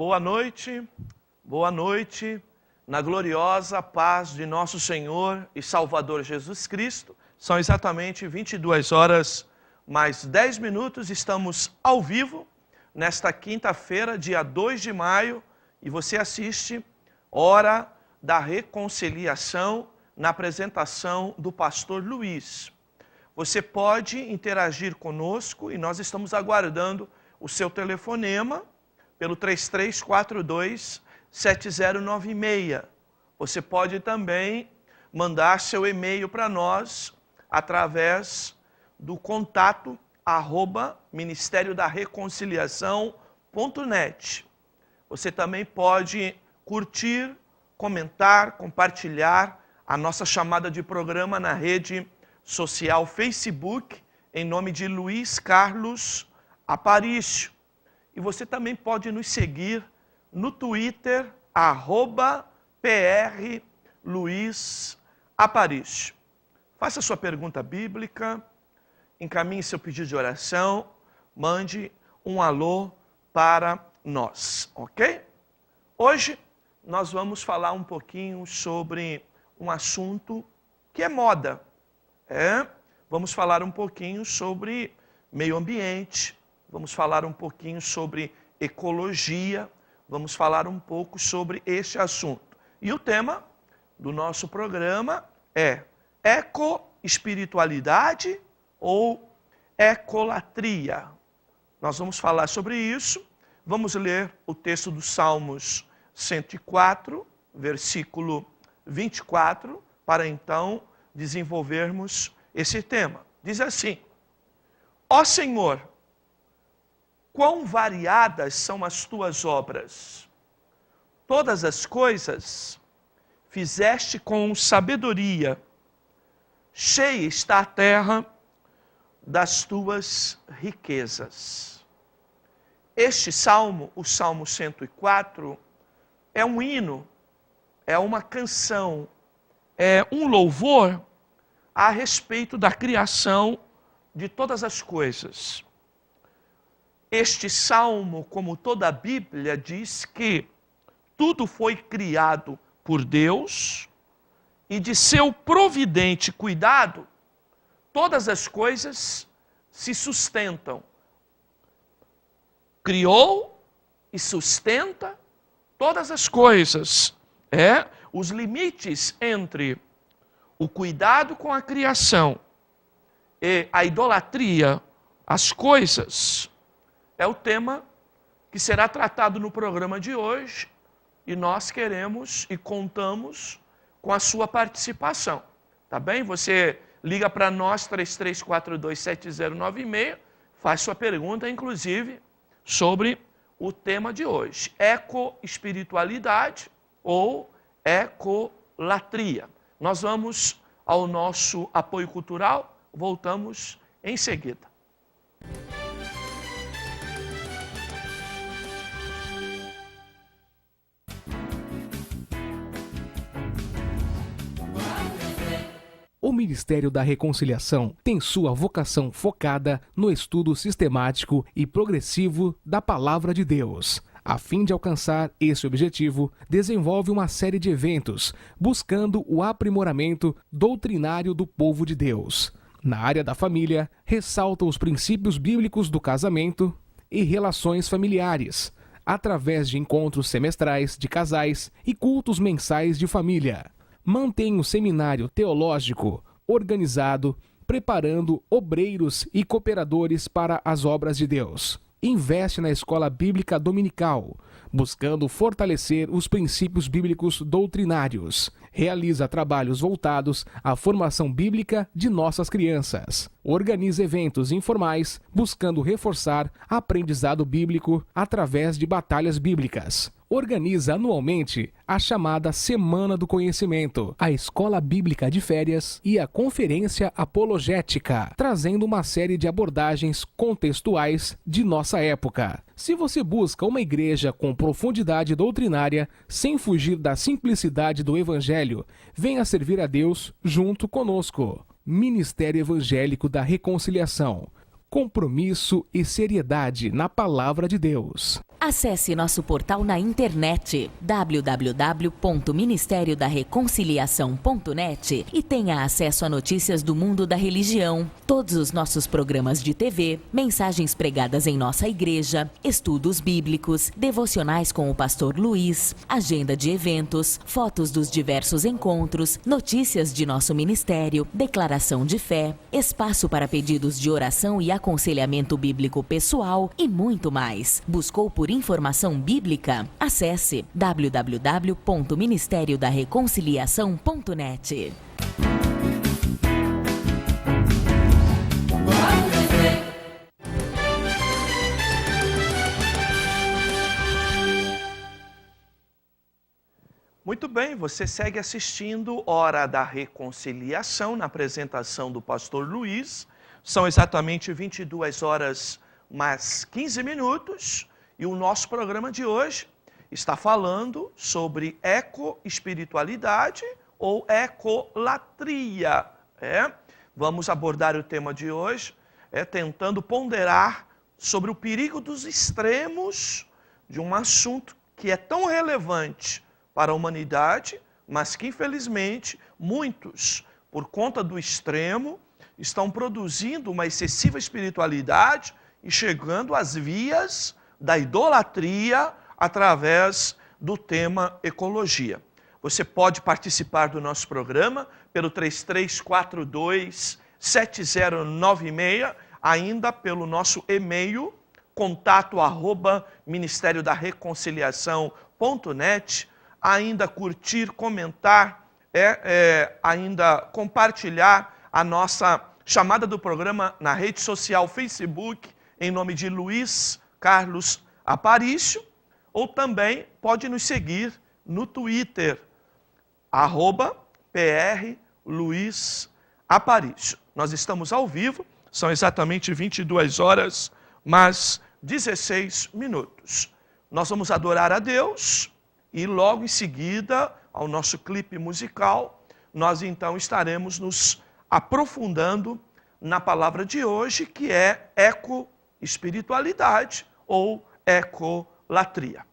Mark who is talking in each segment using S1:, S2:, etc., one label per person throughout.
S1: boa noite, na gloriosa paz de nosso Senhor e Salvador Jesus Cristo. São exatamente 22 horas mais 10 minutos, estamos ao vivo, nesta quinta-feira, dia 2 de maio, e você assiste Hora da Reconciliação, na apresentação do pastor Luiz. Você pode interagir conosco e nós estamos aguardando o seu telefonema pelo 3342-7096. Você pode também mandar seu e-mail para nós através do contato @ministériodareconciliação.net. Você também pode curtir, comentar, compartilhar a nossa chamada de programa na rede social Facebook, em nome de Luiz Carlos Aparício. E você também pode nos seguir no Twitter, @PRLuizAparício. Faça sua pergunta bíblica, encaminhe seu pedido de oração, mande um alô para nós, ok? Hoje nós vamos falar um pouquinho sobre um assunto que é moda. Vamos falar um pouquinho sobre meio ambiente, vamos falar um pouquinho sobre ecologia, vamos falar um pouco sobre este assunto. E o tema do nosso programa é ecoespiritualidade ou ecolatria. Nós vamos falar sobre isso, vamos ler o texto dos Salmos 104, versículo 24, para então desenvolvermos esse tema. Diz assim: Ó Senhor, quão variadas são as tuas obras! Todas as coisas fizeste com sabedoria, cheia está a terra das tuas riquezas. Este salmo, o Salmo 104, é um hino, é uma canção, é um louvor a respeito da criação de todas as coisas. Este salmo, como toda a Bíblia, diz que tudo foi criado por Deus e de seu providente cuidado, todas as coisas se sustentam. Criou e sustenta todas as coisas. Os limites entre o cuidado com a criação e a idolatria, as coisas, é o tema que será tratado no programa de hoje e nós queremos e contamos com a sua participação. Tá bem? Você liga para nós, 3342-7096, faz sua pergunta, inclusive, sobre o tema de hoje, ecoespiritualidade ou ecolatria. Nós vamos ao nosso apoio cultural, voltamos em seguida.
S2: O Ministério da Reconciliação tem sua vocação focada no estudo sistemático e progressivo da Palavra de Deus. A fim de alcançar esse objetivo, desenvolve uma série de eventos, buscando o aprimoramento doutrinário do povo de Deus. Na área da família, ressalta os princípios bíblicos do casamento e relações familiares, através de encontros semestrais de casais e cultos mensais de família. Mantém o seminário teológico organizado, preparando obreiros e cooperadores para as obras de Deus. Investe na escola bíblica dominical, buscando fortalecer os princípios bíblicos doutrinários. Realiza trabalhos voltados à formação bíblica de nossas crianças. Organiza eventos informais, buscando reforçar aprendizado bíblico através de batalhas bíblicas. Organiza anualmente a chamada Semana do Conhecimento, a Escola Bíblica de Férias e a Conferência Apologética, trazendo uma série de abordagens contextuais de nossa época. Se você busca uma igreja com profundidade doutrinária, sem fugir da simplicidade do Evangelho, venha servir a Deus junto conosco. Ministério Evangélico da Reconciliação. compromisso e seriedade na palavra de Deus.
S3: Acesse nosso portal na internet www.ministériodareconciliação.net e tenha acesso a notícias do mundo da religião, todos os nossos programas de TV, mensagens pregadas em nossa igreja, estudos bíblicos, devocionais com o pastor Luiz, agenda de eventos, fotos dos diversos encontros, notícias de nosso ministério, declaração de fé, espaço para pedidos de oração e aconselhamento bíblico pessoal e muito mais. Buscou por informação bíblica? Acesse www.ministériodareconciliação.net.
S1: Muito bem, você segue assistindo Hora da Reconciliação, na apresentação do pastor Luiz. São exatamente 22 horas mais 15 minutos. E o nosso programa de hoje está falando sobre ecoespiritualidade ou ecolatria. Vamos abordar o tema de hoje tentando ponderar sobre o perigo dos extremos de um assunto que é tão relevante para a humanidade, mas que infelizmente muitos, por conta do extremo, estão produzindo uma excessiva espiritualidade e chegando às vias da idolatria através do tema ecologia. Você pode participar do nosso programa pelo 3342-7096, ainda pelo nosso e-mail, contato@ministériodareconciliação.net, ainda curtir, comentar, ainda compartilhar a nossa chamada do programa na rede social Facebook, em nome de Luiz Carlos Aparício, ou também pode nos seguir no Twitter, @PRLuizAparício. Nós estamos ao vivo, são exatamente 22 horas mais 16 minutos. Nós vamos adorar a Deus e logo em seguida, ao nosso clipe musical, nós então estaremos nos aprofundando na palavra de hoje, que é ecoespiritualidade ou ecolatria.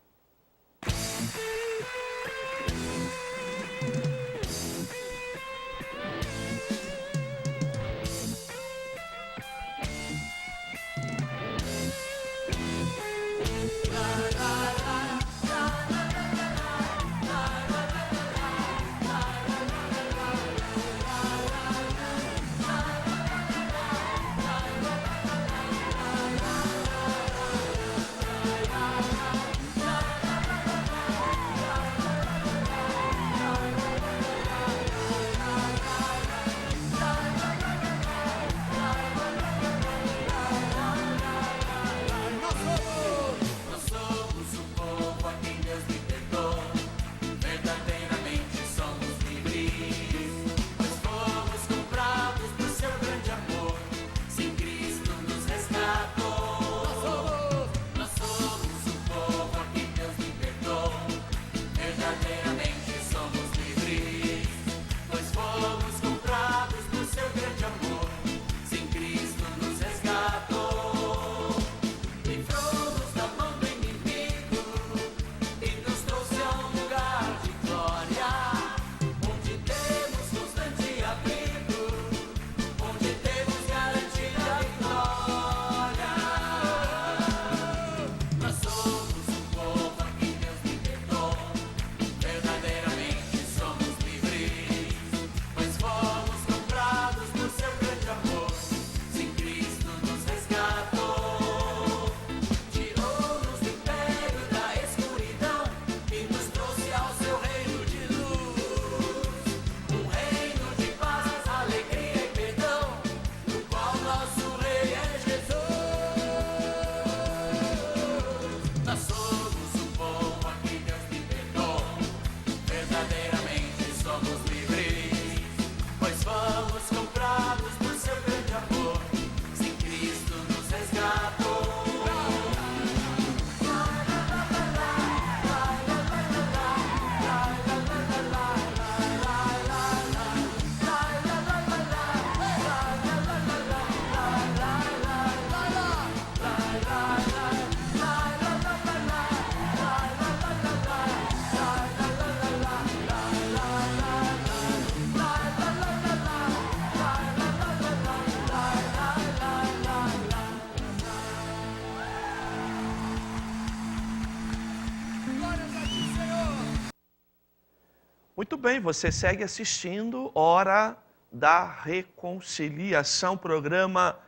S1: bem, você segue assistindo Hora da Reconciliação, programa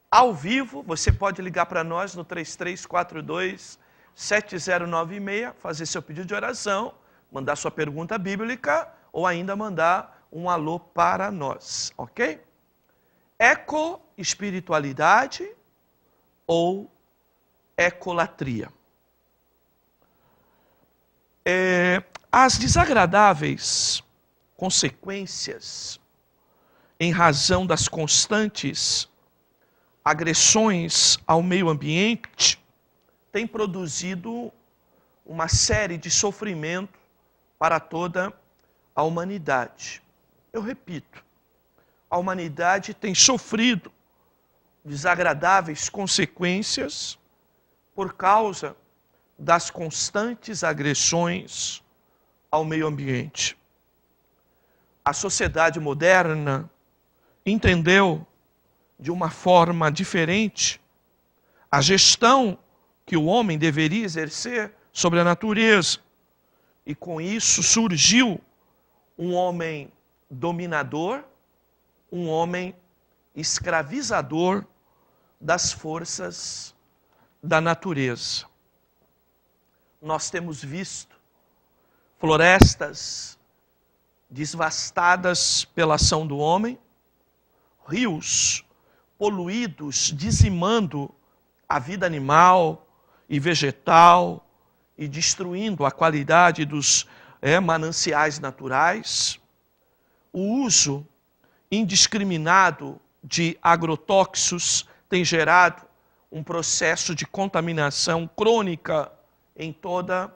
S1: ao vivo. Você pode ligar para nós no 3342-7096, fazer seu pedido de oração, mandar sua pergunta bíblica ou ainda mandar um alô para nós, ok? Eco-espiritualidade ou ecolatria? As desagradáveis consequências em razão das constantes agressões ao meio ambiente têm produzido uma série de sofrimento para toda a humanidade. Eu repito, a humanidade tem sofrido desagradáveis consequências por causa das constantes agressões ao meio ambiente. A sociedade moderna entendeu de uma forma diferente a gestão que o homem deveria exercer sobre a natureza. E com isso surgiu um homem dominador, um homem escravizador das forças da natureza. Nós temos visto florestas devastadas pela ação do homem, rios poluídos, dizimando a vida animal e vegetal e destruindo a qualidade dos mananciais naturais. O uso indiscriminado de agrotóxicos tem gerado um processo de contaminação crônica em toda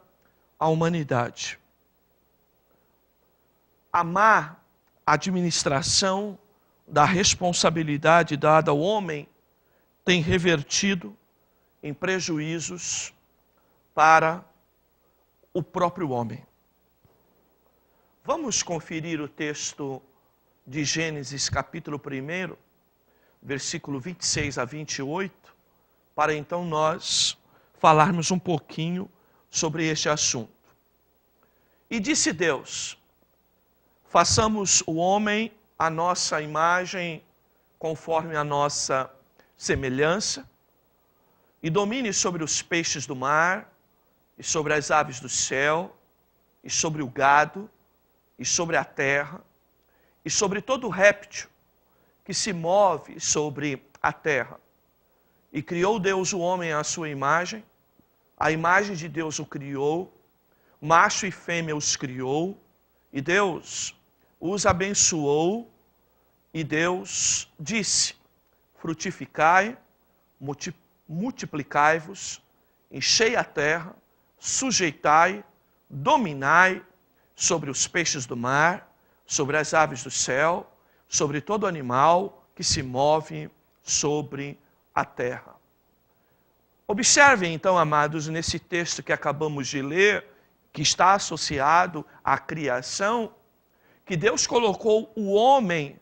S1: a humanidade. A má administração da responsabilidade dada ao homem tem revertido em prejuízos para o próprio homem. Vamos conferir o texto de Gênesis capítulo 1, versículo 26 a 28, para então nós falarmos um pouquinho sobre este assunto. E disse Deus: façamos o homem à nossa imagem, conforme a nossa semelhança, e domine sobre os peixes do mar, e sobre as aves do céu, e sobre o gado, e sobre a terra, e sobre todo réptil que se move sobre a terra. E criou Deus o homem à sua imagem, a imagem de Deus o criou, macho e fêmea os criou, e Deus os abençoou, e Deus disse: frutificai, multiplicai-vos, enchei a terra, sujeitai, dominai sobre os peixes do mar, sobre as aves do céu, sobre todo animal que se move sobre a terra. Observem então, amados, nesse texto que acabamos de ler, que está associado à criação, que Deus colocou o homem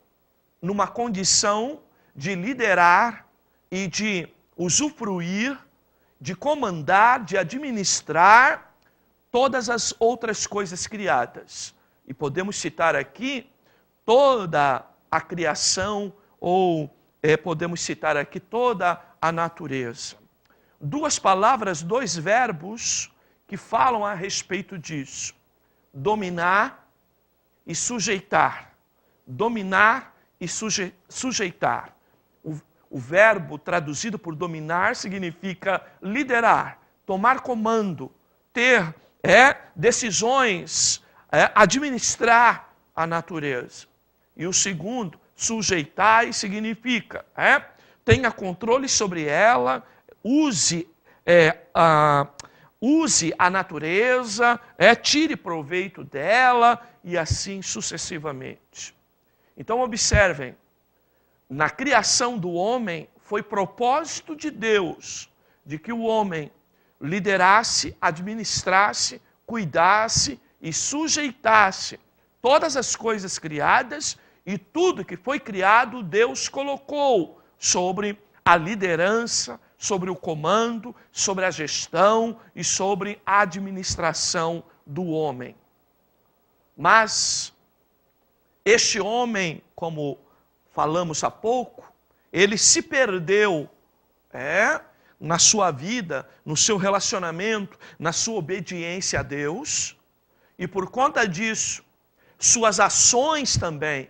S1: numa condição de liderar e de usufruir, de comandar, de administrar todas as outras coisas criadas. E podemos citar aqui toda a criação, ou podemos citar aqui toda a natureza. Duas palavras, dois verbos que falam a respeito disso: dominar e sujeitar. Dominar e sujeitar. O verbo traduzido por dominar significa liderar, tomar comando, ter decisões, administrar a natureza. E o segundo, sujeitar, significa tenha controle sobre ela, use a natureza, tire proveito dela e assim sucessivamente. Então observem, na criação do homem foi propósito de Deus de que o homem liderasse, administrasse, cuidasse e sujeitasse todas as coisas criadas, e tudo que foi criado Deus colocou sobre a liderança, sobre o comando, sobre a gestão e sobre a administração do homem. Mas este homem, como falamos há pouco, ele se perdeu na sua vida, no seu relacionamento, na sua obediência a Deus. E por conta disso, suas ações também,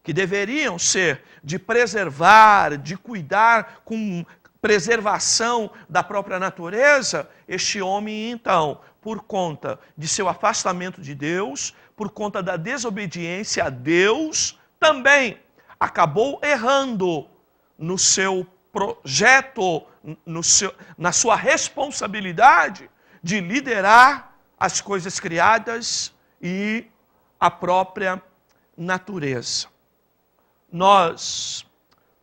S1: que deveriam ser de preservar, de cuidar com preservação da própria natureza, este homem então, por conta de seu afastamento de Deus, por conta da desobediência a Deus, também acabou errando no seu projeto, na sua responsabilidade de liderar as coisas criadas e a própria natureza. Nós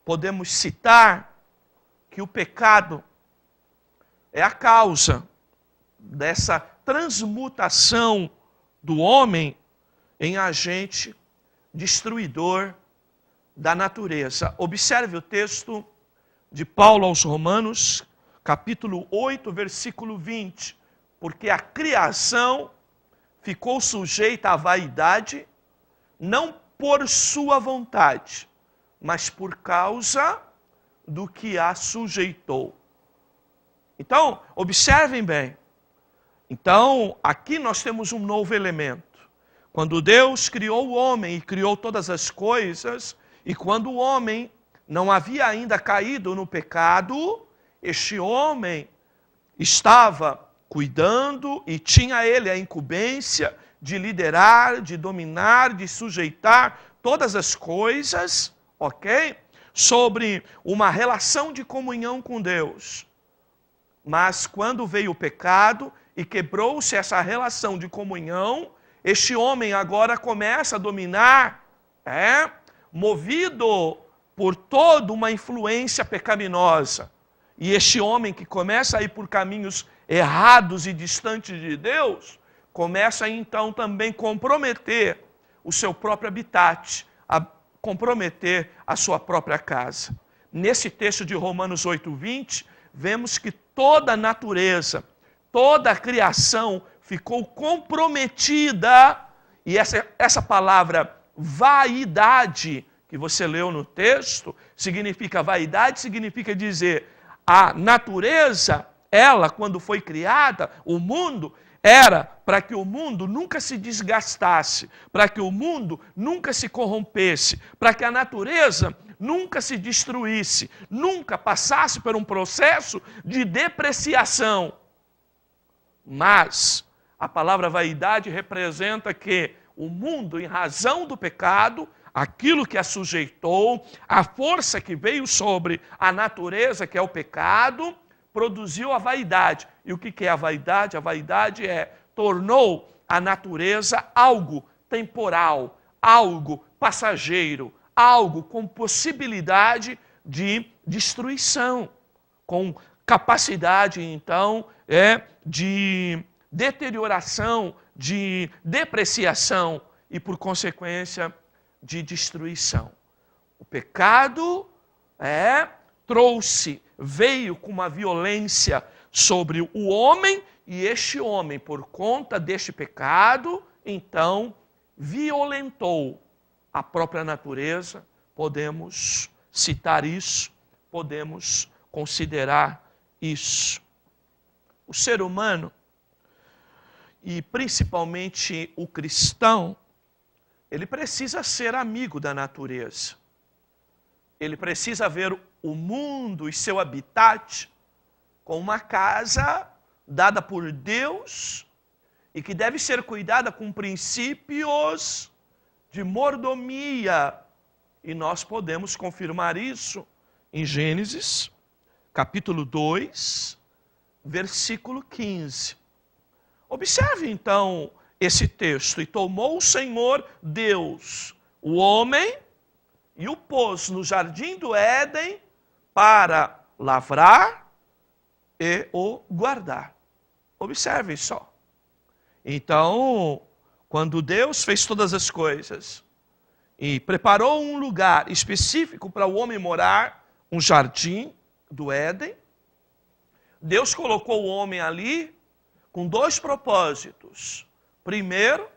S1: podemos citar que o pecado é a causa dessa transmutação do homem em agente destruidor da natureza. Observe o texto de Paulo aos Romanos, capítulo 8, versículo 20. Porque a criação ficou sujeita à vaidade, não por sua vontade, mas por causa do que a sujeitou. Então, observem bem. Então, aqui nós temos um novo elemento. Quando Deus criou o homem e criou todas as coisas, e quando o homem não havia ainda caído no pecado, este homem estava cuidando e tinha ele a incumbência de liderar, de dominar, de sujeitar todas as coisas, ok? Sobre uma relação de comunhão com Deus. Mas quando veio o pecado e quebrou-se essa relação de comunhão, este homem agora começa a dominar, movido por toda uma influência pecaminosa. E este homem que começa a ir por caminhos errados e distantes de Deus, começa então também comprometer o seu próprio habitat, a comprometer a sua própria casa. Nesse texto de Romanos 8:20, vemos que toda a natureza, toda a criação ficou comprometida, e essa palavra vaidade, que você leu no texto, significa vaidade, significa dizer, a natureza, ela, quando foi criada, o mundo, era para que o mundo nunca se desgastasse, para que o mundo nunca se corrompesse, para que a natureza nunca se destruísse, nunca passasse por um processo de depreciação. Mas a palavra vaidade representa que o mundo, em razão do pecado, aquilo que a sujeitou, a força que veio sobre a natureza, que é o pecado, produziu a vaidade. E o que é a vaidade? A vaidade tornou a natureza algo temporal, algo passageiro, algo com possibilidade de destruição, com capacidade, então, de deterioração, de depreciação e, por consequência, de destruição. O pecado veio com uma violência sobre o homem, e este homem, por conta deste pecado, então, violentou a própria natureza. Podemos citar isso, podemos considerar isso. O ser humano, e principalmente o cristão, ele precisa ser amigo da natureza. Ele precisa ver o mundo e seu habitat como uma casa dada por Deus e que deve ser cuidada com princípios de mordomia. E nós podemos confirmar isso em Gênesis, capítulo 2, versículo 15. Observe então esse texto. E tomou o Senhor Deus o homem e o pôs no jardim do Éden para lavrar e o guardar. Observe só. Então, quando Deus fez todas as coisas e preparou um lugar específico para o homem morar, um jardim do Éden, Deus colocou o homem ali com dois propósitos. Primeiro,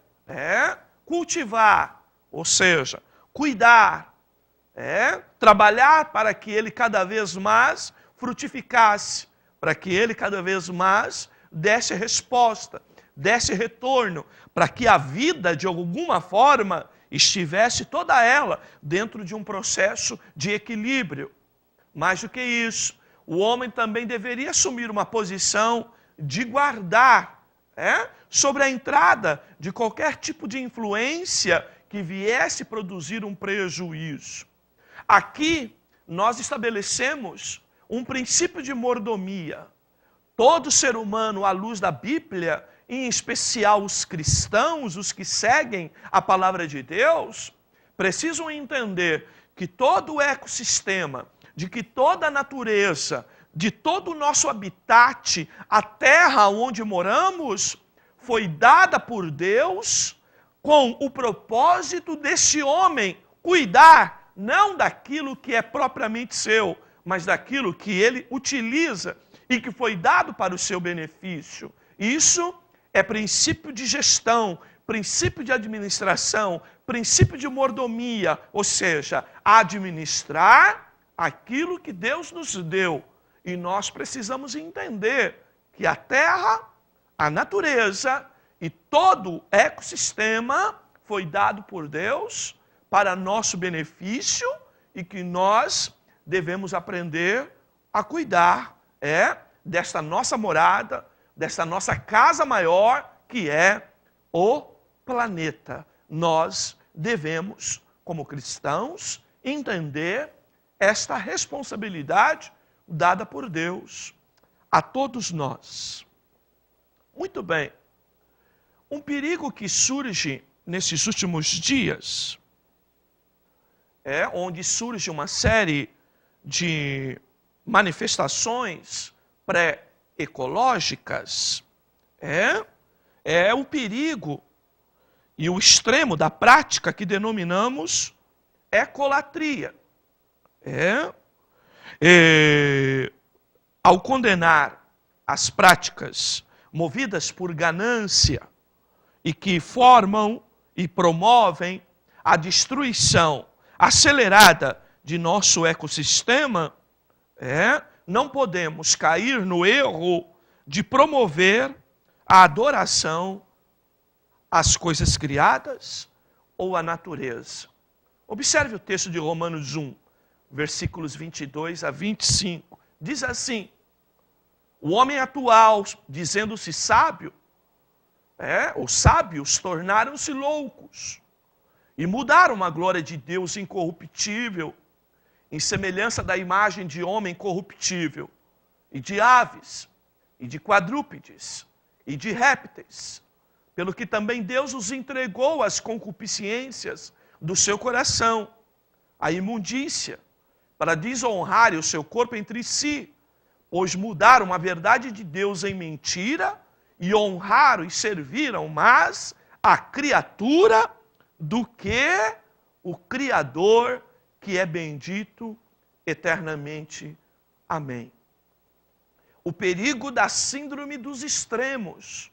S1: cultivar, ou seja, cuidar, trabalhar para que ele cada vez mais frutificasse, para que ele cada vez mais desse resposta, desse retorno, para que a vida, de alguma forma, estivesse toda ela dentro de um processo de equilíbrio. Mais do que isso, o homem também deveria assumir uma posição de guardar sobre a entrada de qualquer tipo de influência que viesse produzir um prejuízo. Aqui nós estabelecemos um princípio de mordomia. Todo ser humano, à luz da Bíblia, em especial os cristãos, os que seguem a palavra de Deus, precisam entender que todo o ecossistema, de que toda a natureza, de todo o nosso habitat, a terra onde moramos, foi dada por Deus com o propósito desse homem cuidar, não daquilo que é propriamente seu, mas daquilo que ele utiliza e que foi dado para o seu benefício. Isso é princípio de gestão, princípio de administração, princípio de mordomia, ou seja, administrar aquilo que Deus nos deu. E nós precisamos entender que a terra, a natureza e todo o ecossistema foi dado por Deus para nosso benefício e que nós devemos aprender a cuidar desta nossa morada, desta nossa casa maior, que é o planeta. Nós devemos, como cristãos, entender esta responsabilidade dada por Deus a todos nós. Muito bem. Um perigo que surge nesses últimos dias onde surge uma série de manifestações pré-ecológicas, é o perigo e o extremo da prática que denominamos ecolatria. Ao condenar as práticas movidas por ganância e que formam e promovem a destruição acelerada de nosso ecossistema, não podemos cair no erro de promover a adoração às coisas criadas ou à natureza. Observe o texto de Romanos 1, versículos 22 a 25. Diz assim: o homem atual, dizendo-se sábio, os sábios tornaram-se loucos e mudaram a glória de Deus incorruptível em semelhança da imagem de homem corruptível, e de aves, e de quadrúpedes, e de répteis, pelo que também Deus os entregou às concupiscências do seu coração, à imundícia, para desonrarem o seu corpo entre si, pois mudaram a verdade de Deus em mentira, e honraram e serviram mais a criatura do que o Criador, que é bendito eternamente. Amém. O perigo da síndrome dos extremos.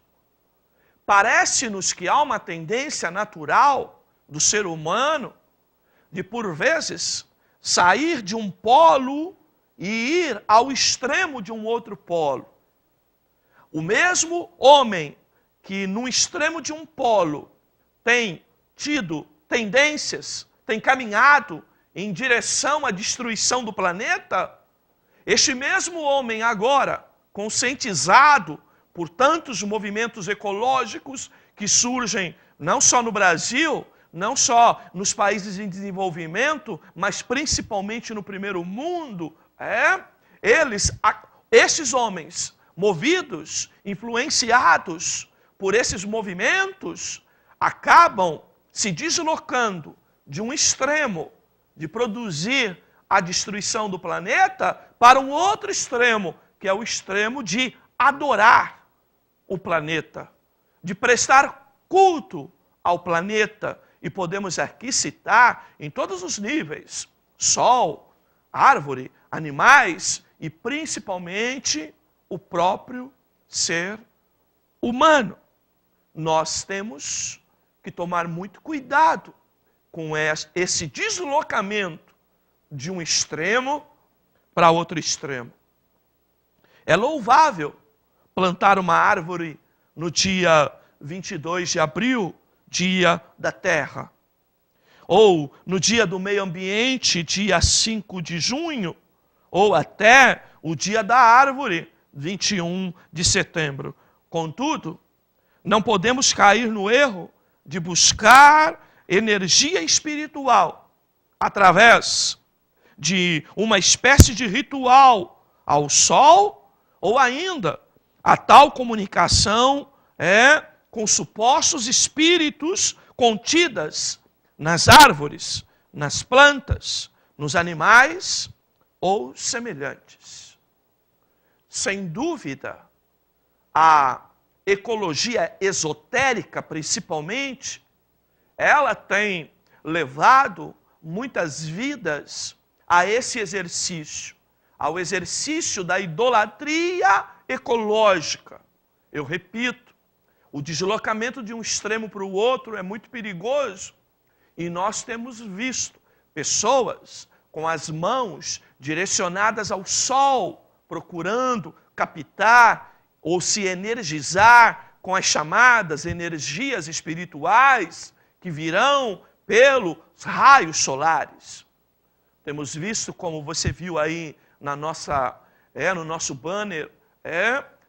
S1: Parece-nos que há uma tendência natural do ser humano de, por vezes, sair de um polo e ir ao extremo de um outro polo. O mesmo homem que no extremo de um polo tem tido tendências, tem caminhado em direção à destruição do planeta, este mesmo homem agora, conscientizado por tantos movimentos ecológicos que surgem não só no Brasil, não só nos países em desenvolvimento, mas principalmente no primeiro mundo, esses homens, movidos, influenciados por esses movimentos, acabam se deslocando de um extremo de produzir a destruição do planeta para um outro extremo, que é o extremo de adorar o planeta, de prestar culto ao planeta. E podemos aqui citar em todos os níveis: sol, árvore, animais e principalmente o próprio ser humano. Nós temos que tomar muito cuidado com esse deslocamento de um extremo para outro extremo. É louvável plantar uma árvore no dia 22 de abril, dia da terra. Ou no dia do meio ambiente, dia 5 de junho. Ou até o dia da árvore, 21 de setembro. Contudo, não podemos cair no erro de buscar energia espiritual através de uma espécie de ritual ao sol, ou ainda a tal comunicação com supostos espíritos contidas nas árvores, nas plantas, nos animais ou semelhantes. Sem dúvida, a ecologia esotérica, principalmente, ela tem levado muitas vidas a esse exercício, ao exercício da idolatria ecológica. Eu repito, o deslocamento de um extremo para o outro é muito perigoso e nós temos visto pessoas com as mãos direcionadas ao sol, procurando captar ou se energizar com as chamadas energias espirituais que virão pelos raios solares. Temos visto, como você viu aí no nosso banner,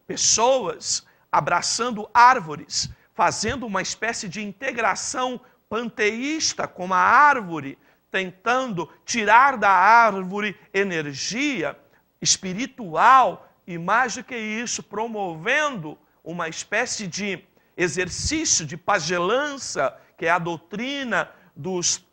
S1: pessoas abraçando árvores, fazendo uma espécie de integração panteísta com a árvore, tentando tirar da árvore energia espiritual e, mais do que isso, promovendo uma espécie de exercício de pagelança, que é a doutrina dos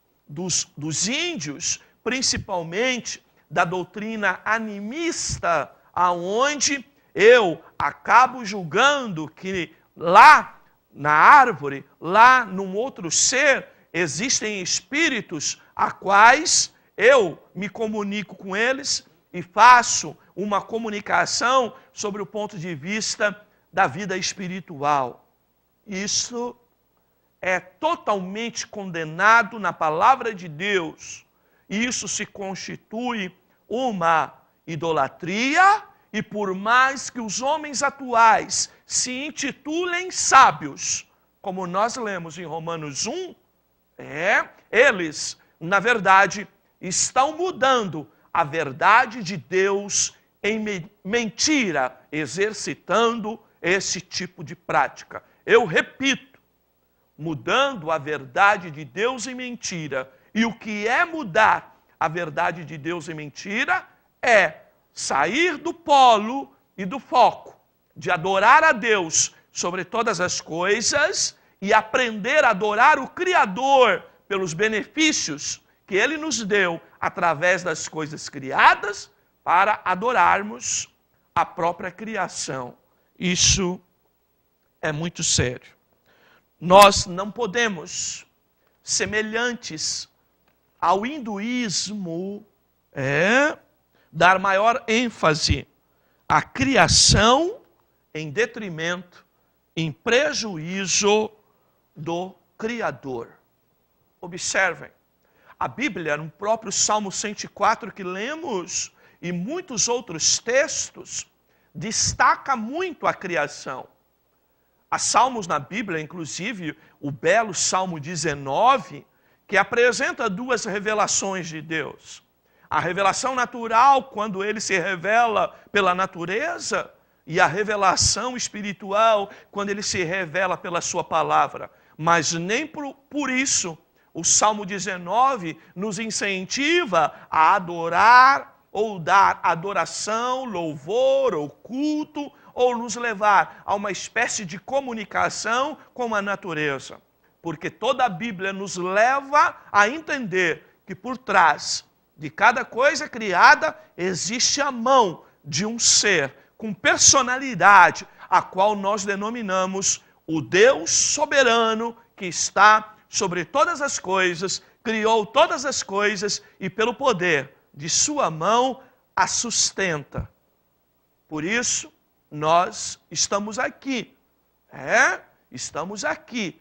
S1: índios, principalmente da doutrina animista, aonde eu acabo julgando que lá na árvore, lá num outro ser, existem espíritos a quais eu me comunico com eles e faço uma comunicação sobre o ponto de vista da vida espiritual. Isso é totalmente condenado na palavra de Deus. Isso se constitui uma idolatria e por mais que os homens atuais se intitulem sábios, como nós lemos em Romanos 1, eles, na verdade, estão mudando a verdade de Deus em mentira, exercitando esse tipo de prática. Eu repito, mudando a verdade de Deus em mentira. E o que é mudar a verdade de Deus em mentira é sair do polo e do foco de adorar a Deus sobre todas as coisas e aprender a adorar o Criador pelos benefícios que Ele nos deu através das coisas criadas para adorarmos a própria criação. Isso é muito sério. Nós não podemos, semelhantes ao hinduísmo, dar maior ênfase à criação em detrimento, em prejuízo do Criador. Observem, a Bíblia, no próprio Salmo 104 que lemos, e muitos outros textos, destaca muito a criação. Há salmos na Bíblia, inclusive o belo Salmo 19, que apresenta duas revelações de Deus. A revelação natural, quando ele se revela pela natureza, e a revelação espiritual, quando ele se revela pela sua palavra. Mas nem por isso o Salmo 19 nos incentiva a adorar ou dar adoração, louvor ou culto, ou nos levar a uma espécie de comunicação com a natureza. Porque toda a Bíblia nos leva a entender que por trás de cada coisa criada existe a mão de um ser com personalidade, a qual nós denominamos o Deus soberano que está sobre todas as coisas, criou todas as coisas e pelo poder de sua mão a sustenta. Por isso, nós estamos aqui. Estamos aqui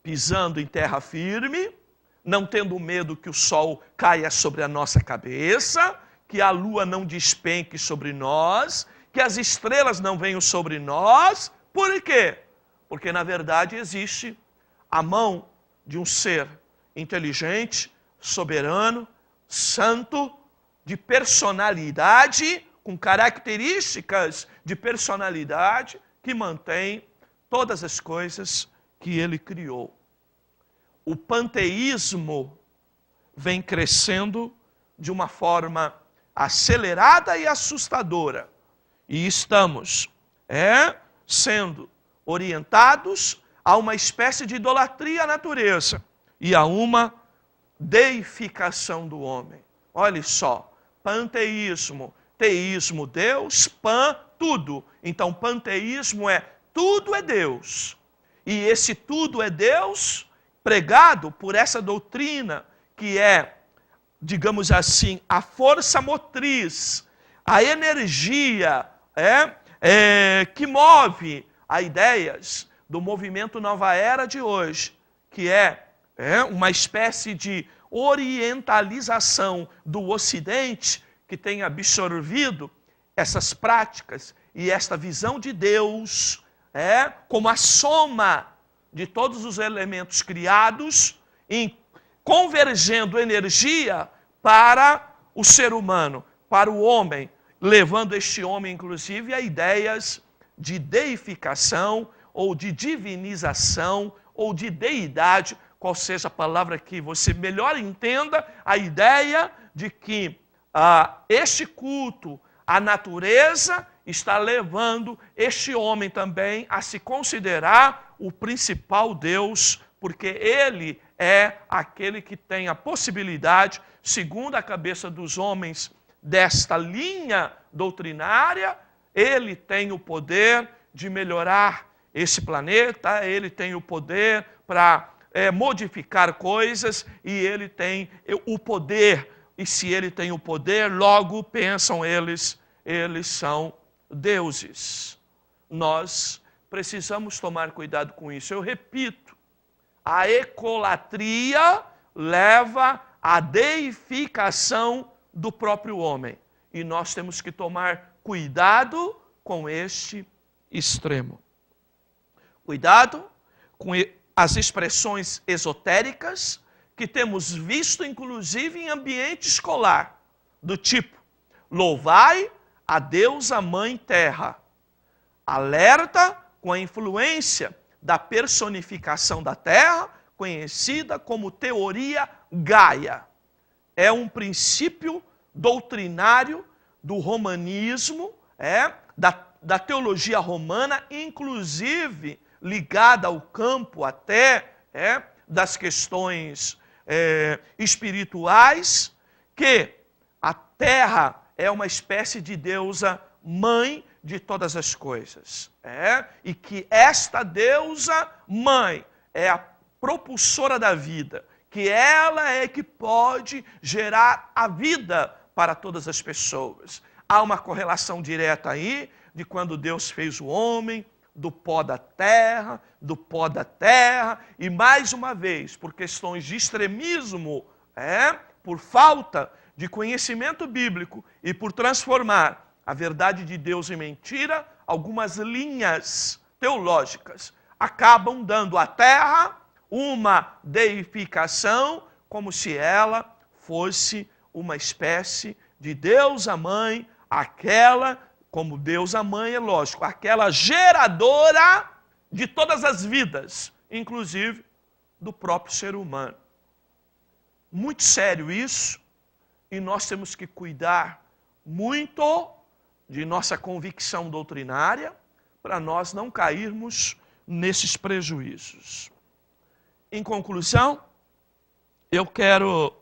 S1: pisando em terra firme, não tendo medo que o sol caia sobre a nossa cabeça, que a lua não despenque sobre nós, que as estrelas não venham sobre nós. Por quê? Porque, na verdade, existe a mão de um ser inteligente, soberano, santo, de personalidade, com características de personalidade, que mantém todas as coisas que ele criou. O panteísmo vem crescendo de uma forma acelerada e assustadora. E estamos sendo orientados a uma espécie de idolatria à natureza e a uma deificação do homem. Olha só, panteísmo, teísmo, Deus, pan, tudo. Então, panteísmo é tudo é Deus. E esse tudo é Deus pregado por essa doutrina que é, digamos assim, a força motriz, a energia que move as ideias do movimento Nova Era de hoje, que é uma espécie de orientalização do Ocidente que tem absorvido essas práticas e esta visão de Deus como a soma de todos os elementos criados, convergendo energia para o ser humano, para o homem, levando este homem, inclusive, a ideias de deificação, ou de divinização, ou de deidade, qual seja a palavra que você melhor entenda, a ideia de que este culto à natureza está levando este homem também a se considerar o principal Deus, porque ele é aquele que tem a possibilidade, segundo a cabeça dos homens desta linha doutrinária, ele tem o poder de melhorar esse planeta, ele tem o poder para modificar coisas, e ele tem o poder, e se ele tem o poder, logo pensam eles são deuses. Nós precisamos tomar cuidado com isso. Eu repito, a ecolatria leva à deificação do próprio homem. E nós temos que tomar cuidado com este extremo. Cuidado com as expressões esotéricas que temos visto, inclusive, em ambiente escolar, do tipo, louvai a deusa mãe terra. Alerta com a influência da personificação da terra, conhecida como teoria Gaia. É um princípio doutrinário do romanismo, da teologia romana, inclusive ligada ao campo até das questões espirituais, que a terra é uma espécie de deusa mãe de todas as coisas. E que esta deusa mãe é a propulsora da vida, que ela é que pode gerar a vida para todas as pessoas. Há uma correlação direta aí de quando Deus fez o homem, do pó da terra, e mais uma vez, por questões de extremismo, por falta de conhecimento bíblico e por transformar a verdade de Deus em mentira, algumas linhas teológicas acabam dando à terra uma deificação, como se ela fosse uma espécie de deusa mãe, aquela, como deusa mãe, é lógico, aquela geradora de todas as vidas, inclusive do próprio ser humano. Muito sério isso, e nós temos que cuidar muito de nossa convicção doutrinária, para nós não cairmos nesses prejuízos. Em conclusão, eu quero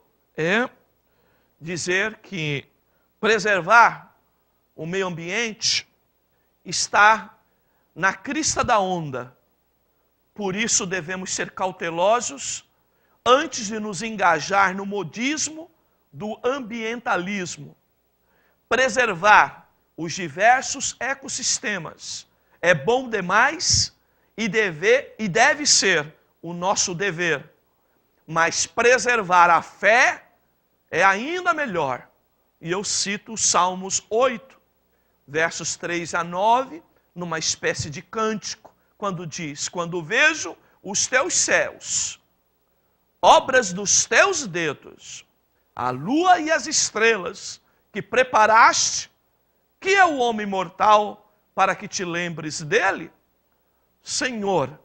S1: dizer que preservar o meio ambiente está na crista da onda. Por isso devemos ser cautelosos antes de nos engajar no modismo do ambientalismo. Preservar os diversos ecossistemas é bom demais e deve ser o nosso dever, mas preservar a fé é ainda melhor. E eu cito Salmos 8, versos 3 a 9, numa espécie de cântico, quando diz: quando vejo os teus céus, obras dos teus dedos, a lua e as estrelas que preparaste, que é o homem mortal para que te lembres dele? Senhor,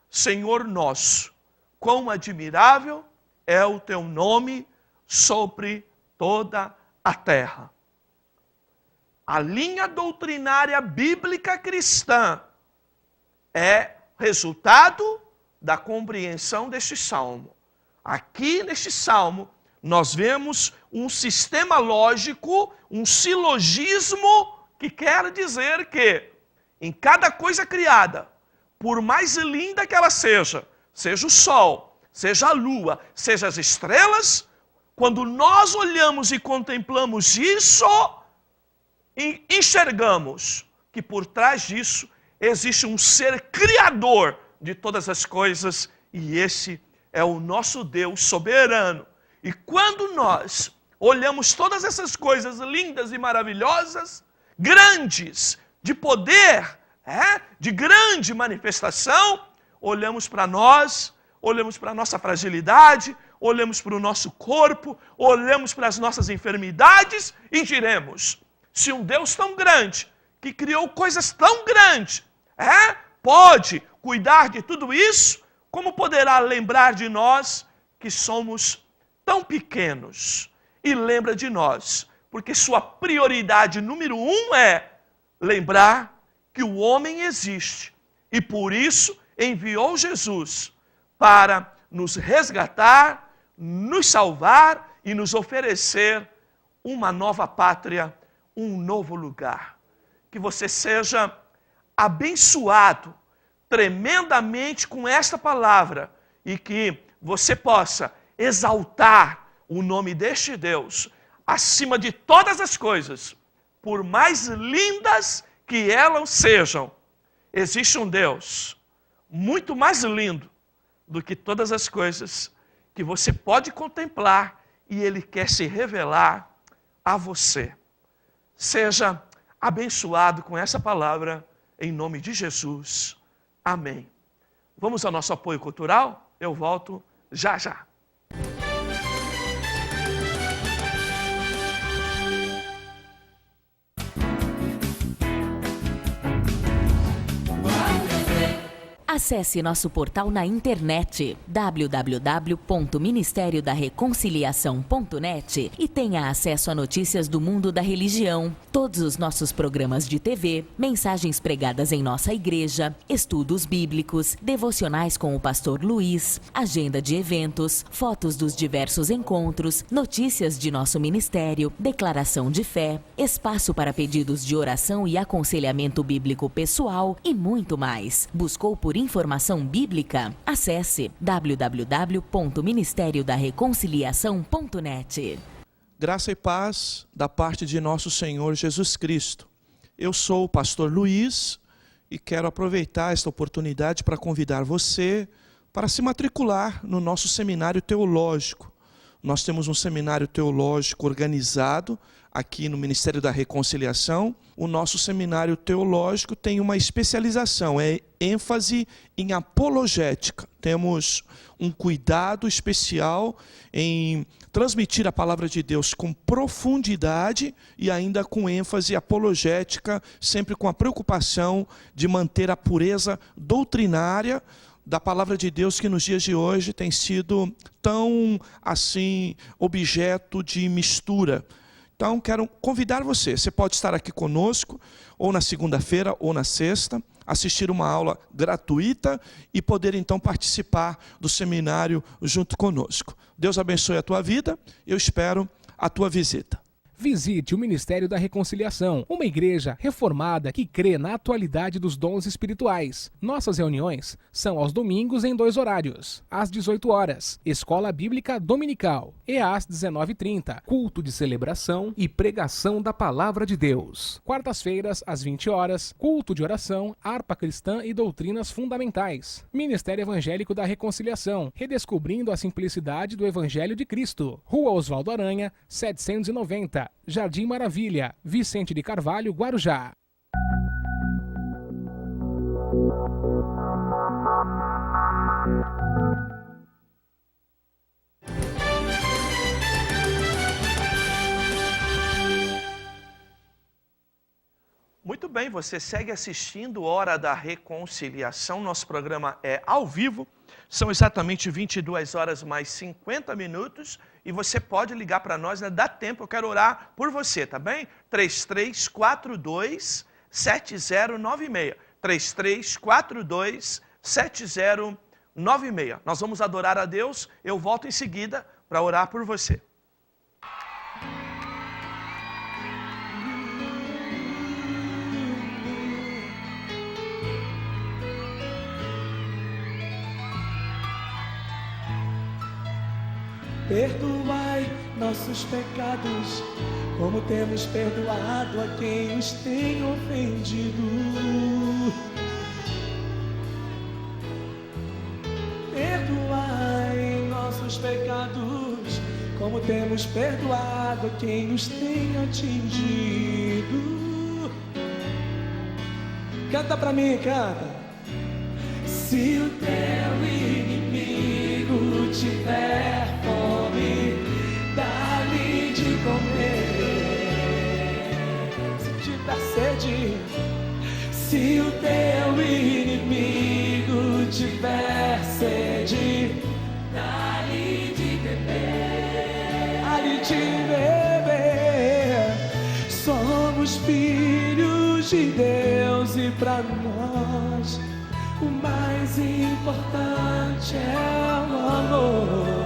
S1: Senhor nosso, quão admirável é o teu nome sobre toda a terra. A linha doutrinária bíblica cristã é resultado da compreensão deste salmo. Aqui neste salmo, nós vemos um sistema lógico, um silogismo que quer dizer que em cada coisa criada, por mais linda que ela seja o sol, seja a lua, seja as estrelas, quando nós olhamos e contemplamos isso, enxergamos que por trás disso existe um ser criador de todas as coisas, e esse é o nosso Deus soberano. E quando nós olhamos todas essas coisas lindas e maravilhosas, grandes, de poder, de grande manifestação, olhamos para nós, olhamos para a nossa fragilidade, olhamos para o nosso corpo, olhamos para as nossas enfermidades e diremos: se um Deus tão grande, que criou coisas tão grandes, pode cuidar de tudo isso, como poderá lembrar de nós que somos tão pequenos? E lembra de nós, porque sua prioridade número 1 é lembrar que o homem existe e por isso enviou Jesus para nos resgatar, nos salvar e nos oferecer uma nova pátria, um novo lugar. Que você seja abençoado tremendamente com esta palavra e que você possa exaltar o nome deste Deus acima de todas as coisas, por mais lindas que elas sejam. Existe um Deus muito mais lindo do que todas as coisas que você pode contemplar, e Ele quer se revelar a você. Seja abençoado com essa palavra, em nome de Jesus. Amém. Vamos ao nosso apoio cultural? Eu volto já já.
S3: Acesse nosso portal na internet www.ministériodareconciliação.net e tenha acesso a notícias do mundo da religião, todos os nossos programas de TV, mensagens pregadas em nossa igreja, estudos bíblicos, devocionais com o pastor Luiz, agenda de eventos, fotos dos diversos encontros, notícias de nosso ministério, declaração de fé, espaço para pedidos de oração e aconselhamento bíblico pessoal e muito mais. Buscou por informação bíblica? Acesse www.ministériodareconciliação.net.
S1: Graça e paz da parte de nosso Senhor Jesus Cristo. Eu sou o pastor Luiz e quero aproveitar esta oportunidade para convidar você para se matricular no nosso seminário teológico. Nós temos um seminário teológico organizado aqui no Ministério da Reconciliação. O nosso seminário teológico tem uma especialização, é ênfase em apologética. Temos um cuidado especial em transmitir a palavra de Deus com profundidade e ainda com ênfase apologética, sempre com a preocupação de manter a pureza doutrinária da palavra de Deus, que nos dias de hoje tem sido tão assim objeto de mistura. Então quero convidar você pode estar aqui conosco ou na segunda-feira ou na sexta, assistir uma aula gratuita e poder então participar do seminário junto conosco. Deus abençoe a tua vida, eu espero a tua visita.
S2: Visite o Ministério da Reconciliação, uma igreja reformada que crê na atualidade dos dons espirituais. Nossas reuniões são aos domingos em 2 horários, às 18 horas, Escola Bíblica Dominical, e às 19h30, culto de celebração e pregação da Palavra de Deus. Quartas-feiras, às 20 horas, culto de oração, harpa cristã e doutrinas fundamentais. Ministério Evangélico da Reconciliação, redescobrindo a simplicidade do Evangelho de Cristo. Rua Oswaldo Aranha, 790, Jardim Maravilha, Vicente de Carvalho, Guarujá.
S1: Muito bem, você segue assistindo Hora da Reconciliação. Nosso programa é ao vivo. São exatamente 22 horas mais 50 minutos. E você pode ligar para nós, né? Dá tempo, eu quero orar por você, tá bem? 3342-7096. 3342-7096. Nós vamos adorar a Deus. Eu volto em seguida para orar por você.
S4: Perdoai nossos pecados, como temos perdoado a quem nos tem ofendido. Perdoai nossos pecados, como temos perdoado a quem nos tem atingido. Canta pra mim, canta. Se o teu inimigo tiver fome, dá-lhe de comer. Se tiver sede, se o teu inimigo tiver sede, dá-lhe de beber. Dá-lhe de beber. Somos filhos de Deus e pra nós o mais importante é o amor.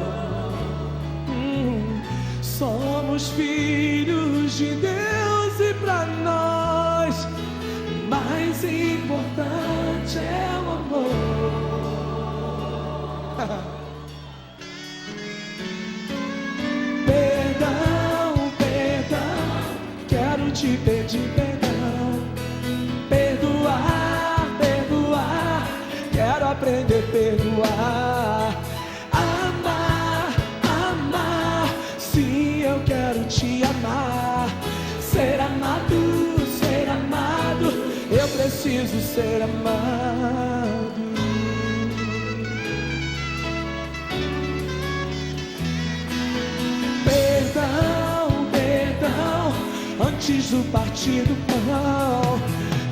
S4: Somos filhos de Deus e pra nós o mais importante é o amor. Perdão, perdão, quero te pedir perdão. Quero aprender a perdoar, amar, amar. Sim, eu quero te amar. Ser amado, eu preciso ser amado. Perdão, perdão, antes do partir do pão.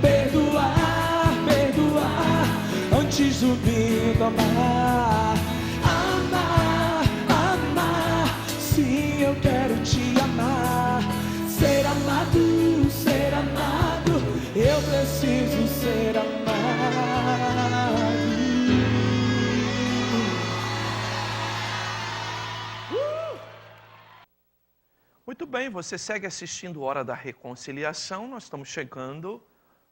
S4: Perdoar, perdoar, antes do vinho tomar. Amar, amar, sim, eu quero te amar. Ser amado, eu preciso ser amado.
S1: Muito bem, você segue assistindo Hora da Reconciliação. Nós estamos chegando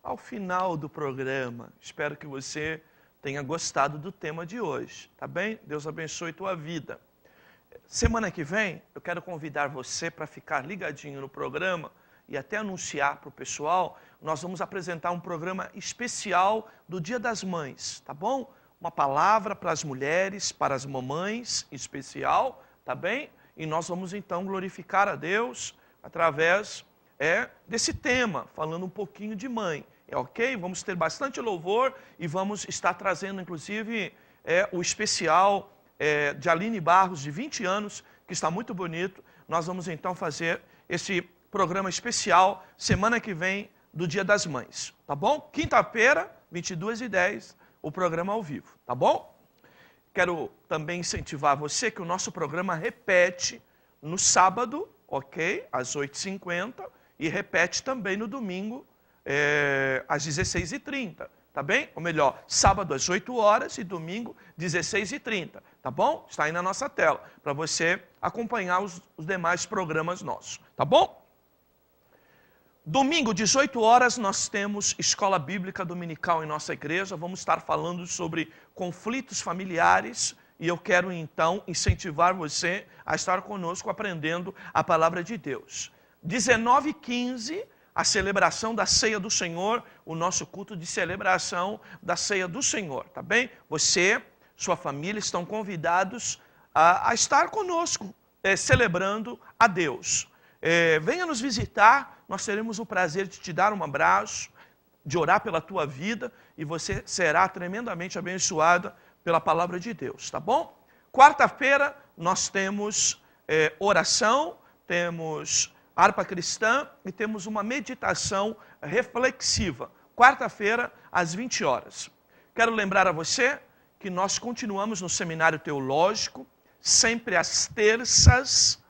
S1: ao final do programa. Espero que você tenha gostado do tema de hoje, tá bem? Deus abençoe tua vida. Semana que vem, eu quero convidar você para ficar ligadinho no programa e até anunciar para o pessoal, nós vamos apresentar um programa especial do Dia das Mães, tá bom? Uma palavra para as mulheres, para as mamães especial, tá bem? E nós vamos então glorificar a Deus através desse tema, falando um pouquinho de mãe. Ok? Vamos ter bastante louvor e vamos estar trazendo, inclusive, o especial de Aline Barros, de 20 anos, que está muito bonito. Nós vamos, então, fazer esse programa especial semana que vem do Dia das Mães. Tá bom? Quinta-feira, 22h10, o programa ao vivo. Tá bom? Quero também incentivar você que o nosso programa repete no sábado, ok? Às 8h50 e repete também no domingo, às 16h30, tá bem? Ou melhor, sábado às 8 horas e domingo 16h30, tá bom? Está aí na nossa tela, para você acompanhar os demais programas nossos, tá bom? Domingo, 18 horas, nós temos Escola Bíblica Dominical em nossa igreja. Vamos estar falando sobre conflitos familiares e eu quero então incentivar você a estar conosco aprendendo a palavra de Deus. 19h15, a celebração da Ceia do Senhor, o nosso culto de celebração da Ceia do Senhor, tá bem? Você, sua família estão convidados a estar conosco, celebrando a Deus. Venha nos visitar, nós teremos o prazer de te dar um abraço, de orar pela tua vida e você será tremendamente abençoada pela palavra de Deus, tá bom? Quarta-feira nós temos oração, temos harpa cristã e temos uma meditação reflexiva. Quarta-feira às 20 horas. Quero lembrar a você que nós continuamos no seminário teológico, sempre às terças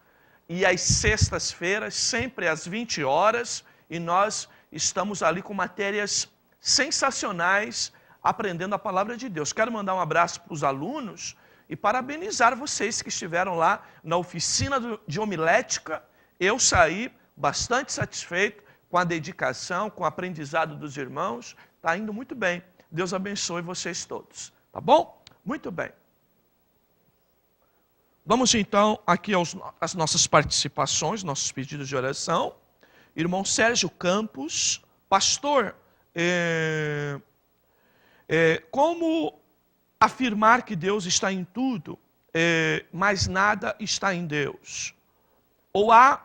S1: e às sextas-feiras, sempre às 20 horas, e nós estamos ali com matérias sensacionais, aprendendo a palavra de Deus. Quero mandar um abraço para os alunos e parabenizar vocês que estiveram lá na oficina de homilética. Eu saí bastante satisfeito com a dedicação, com o aprendizado dos irmãos. Está indo muito bem. Deus abençoe vocês todos. Tá bom? Muito bem. Vamos então aqui às nossas participações, nossos pedidos de oração. Irmão Sérgio Campos, pastor, como afirmar que Deus está em tudo, mas nada está em Deus? Ou há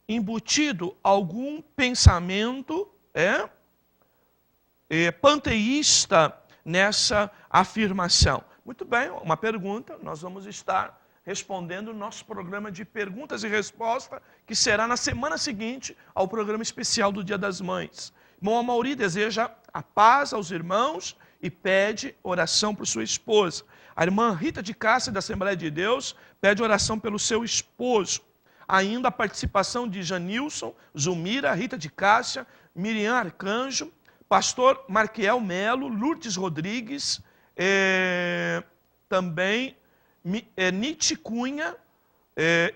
S1: embutido algum pensamento panteísta nessa afirmação? Muito bem, uma pergunta, nós vamos estar respondendo o nosso programa de perguntas e respostas, que será na semana seguinte ao programa especial do Dia das Mães. Irmão Amauri deseja a paz aos irmãos e pede oração por sua esposa. A irmã Rita de Cássia, da Assembleia de Deus, pede oração pelo seu esposo. Ainda a participação de Janilson, Zulmira, Rita de Cássia, Miriam Arcanjo, pastor Marquiel Melo, Lourdes Rodrigues, também Nite Cunha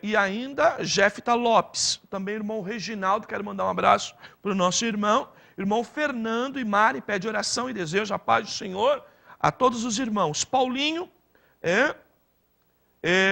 S1: e ainda Jefta Lopes. Também irmão Reginaldo, quero mandar um abraço para o nosso irmão. Irmão Fernando e Mari pede oração e deseja a paz do Senhor a todos os irmãos. Paulinho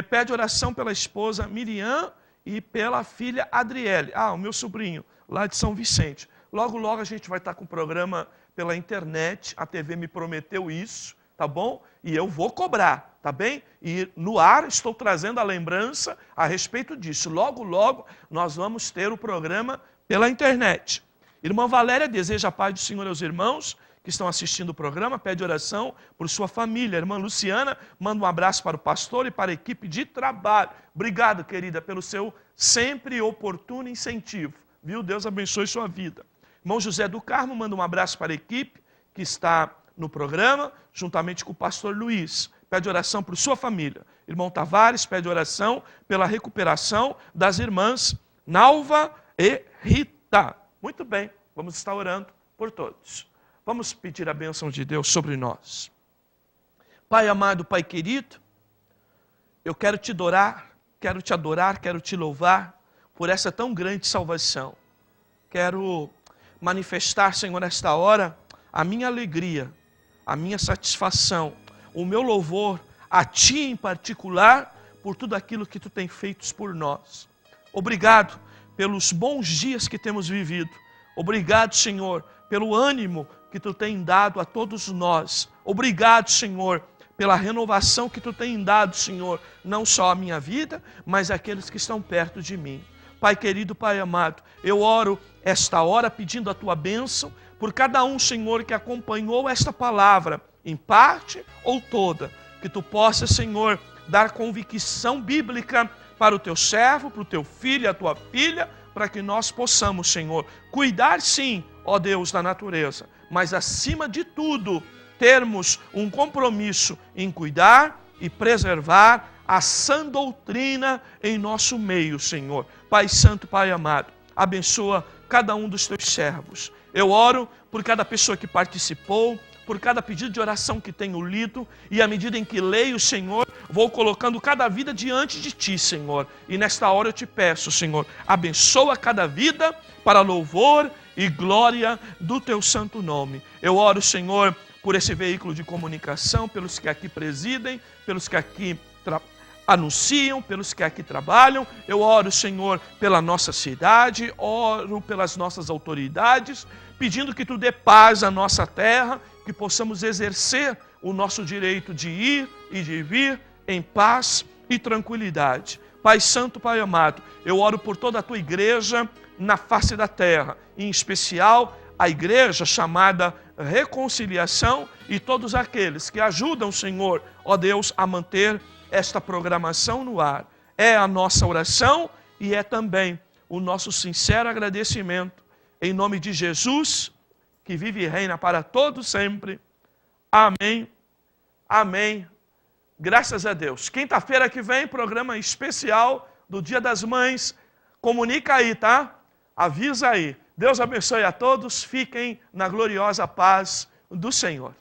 S1: pede oração pela esposa Miriam e pela filha Adriele. O meu sobrinho, lá de São Vicente. Logo, logo a gente vai estar com o programa pela internet. A TV me prometeu isso, tá bom? E eu vou cobrar, tá bem? E no ar estou trazendo a lembrança a respeito disso. Logo, logo nós vamos ter o programa pela internet. Irmã Valéria deseja a paz do Senhor aos irmãos que estão assistindo o programa, pede oração por sua família. Irmã Luciana manda um abraço para o pastor e para a equipe de trabalho. Obrigado, querida, pelo seu sempre oportuno incentivo. Viu? Deus abençoe sua vida. Irmão José do Carmo manda um abraço para a equipe que está no programa, juntamente com o pastor Luiz. Pede oração por sua família. Irmão Tavares pede oração pela recuperação das irmãs Nalva e Rita. Muito bem, vamos estar orando por todos. Vamos pedir a bênção de Deus sobre nós. Pai amado, Pai querido, eu quero te adorar, quero te louvar por essa tão grande salvação. Quero manifestar, Senhor, nesta hora, a minha alegria, a minha satisfação, o meu louvor a Ti em particular, por tudo aquilo que Tu tem feito por nós. Obrigado pelos bons dias que temos vivido. Obrigado, Senhor, pelo ânimo que Tu tem dado a todos nós. Obrigado, Senhor, pela renovação que Tu tem dado, Senhor, não só à minha vida, mas àqueles que estão perto de mim. Pai querido, Pai amado, eu oro esta hora pedindo a Tua bênção por cada um, Senhor, que acompanhou esta palavra, em parte ou toda, que Tu possa, Senhor, dar convicção bíblica para o Teu servo, para o Teu filho e a Tua filha, para que nós possamos, Senhor, cuidar sim, ó Deus, da natureza, mas acima de tudo, termos um compromisso em cuidar e preservar a sã doutrina em nosso meio, Senhor. Pai Santo, Pai amado, abençoa cada um dos Teus servos. Eu oro por cada pessoa que participou, por cada pedido de oração que tenho lido, e à medida em que leio, Senhor, vou colocando cada vida diante de Ti, Senhor. E nesta hora eu te peço, Senhor, abençoa cada vida para louvor e glória do Teu santo nome. Eu oro, Senhor, por esse veículo de comunicação, pelos que aqui presidem, pelos que aqui anunciam, pelos que aqui trabalham. Eu oro, Senhor, pela nossa cidade, oro pelas nossas autoridades, pedindo que Tu dê paz à nossa terra, que possamos exercer o nosso direito de ir e de vir em paz e tranquilidade. Pai Santo, Pai amado, eu oro por toda a Tua igreja na face da terra, em especial a igreja chamada Reconciliação e todos aqueles que ajudam, Senhor, ó Deus, a manter esta programação no ar. É a nossa oração e é também o nosso sincero agradecimento. Em nome de Jesus, que vive e reina para todos sempre. Amém. Amém. Graças a Deus. Quinta-feira que vem, programa especial do Dia das Mães. Comunica aí, tá? Avisa aí. Deus abençoe a todos. Fiquem na gloriosa paz do Senhor.